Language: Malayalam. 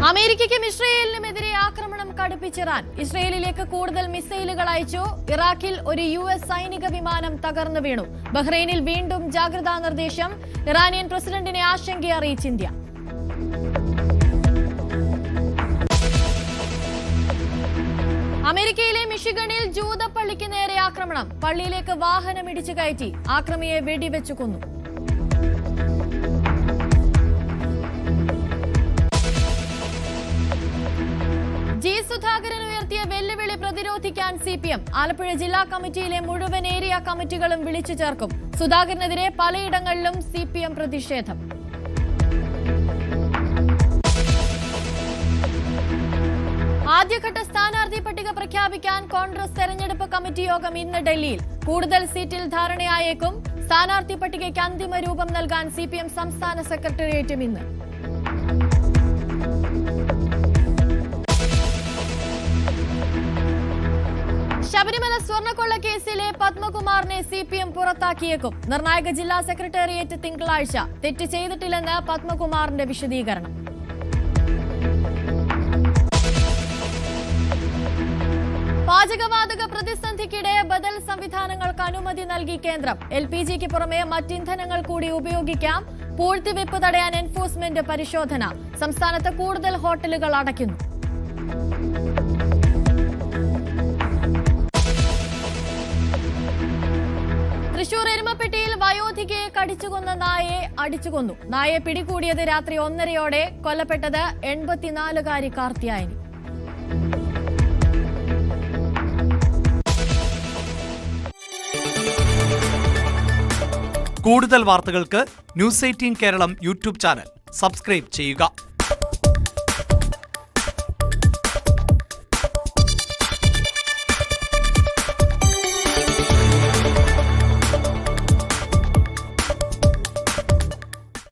അമേരിക്കയ്ക്കും ഇസ്രയേലിനുമെതിരെ ആക്രമണം കടുപ്പിച്ച് ഇറാൻ. ഇസ്രയേലിലേക്ക് കൂടുതൽ മിസൈലുകൾ അയച്ചു. ഇറാഖിൽ ഒരു US സൈനിക വിമാനം തകർന്നു വീണു. ബഹ്റൈനിൽ വീണ്ടും ജാഗ്രതാ നിർദ്ദേശം. ഇറാനിയൻ പ്രസിഡന്റിനെ ആശങ്ക അറിയിച്ച് ഇന്ത്യ. അമേരിക്കയിലെ മിഷിഗണിൽ ജൂത പള്ളിക്ക് നേരെ ആക്രമണം. പള്ളിയിലേക്ക് വാഹനം ഇടിച്ചു കയറ്റി. ആക്രമിയെ വെടിവെച്ചു കൊന്നു. ജി സുധാകരൻ ഉയർത്തിയ വെല്ലുവിളി പ്രതിരോധിക്കാൻ CPM. ആലപ്പുഴ ജില്ലാ കമ്മിറ്റിയിലെ മുഴുവൻ ഏരിയ കമ്മിറ്റികളും വിളിച്ചു ചേർക്കും. സുധാകരനെതിരെ പലയിടങ്ങളിലും CPM പ്രതിഷേധം. ആദ്യഘട്ട സ്ഥാനാർത്ഥി പട്ടിക പ്രഖ്യാപിക്കാൻ കോൺഗ്രസ് തെരഞ്ഞെടുപ്പ് കമ്മിറ്റി യോഗം ഇന്ന് ഡൽഹിയിൽ. കൂടുതൽ സീറ്റിൽ ധാരണയായേക്കും. സ്ഥാനാർത്ഥി പട്ടികയ്ക്ക് അന്തിമ രൂപം നൽകാൻ CPM സംസ്ഥാന സെക്രട്ടേറിയറ്റും ഇന്ന്. ശബരിമല സ്വർണ്ണക്കൊള്ള കേസിലെ പത്മകുമാറിനെ CPM പുറത്താക്കിയേക്കും. നിർണായക ജില്ലാ സെക്രട്ടേറിയറ്റ് തിങ്കളാഴ്ച. തെറ്റ് ചെയ്തിട്ടില്ലെന്ന് പത്മകുമാറിന്റെ വിശദീകരണം. പാചകവാതക പ്രതിസന്ധിക്കിടെ ബദൽ സംവിധാനങ്ങൾക്ക് അനുമതി നൽകി കേന്ദ്രം. LPGക്ക് പുറമെ മറ്റിന്ധനങ്ങൾ കൂടി ഉപയോഗിക്കാം. പൂഴ്ത്തിവെപ്പ് തടയാൻ എൻഫോഴ്സ്മെന്റ് പരിശോധന. സംസ്ഥാനത്ത് കൂടുതൽ ഹോട്ടലുകൾ അടയ്ക്കുന്നു. തൃശൂർ എരുമപ്പെട്ടിയിൽ വയോധികയെ കടിച്ചുകൊന്ന നായയെ അടിച്ചുകൊന്നു. നായയെ പിടികൂടിയത് രാത്രി 1:30-ഓടെ. കൊല്ലപ്പെട്ടത് 84-കാരി കാർത്തിയായനി. കൂടുതൽ വാർത്തകൾക്ക് News 18 Keralam YouTube channel subscribe ചെയ്യുക.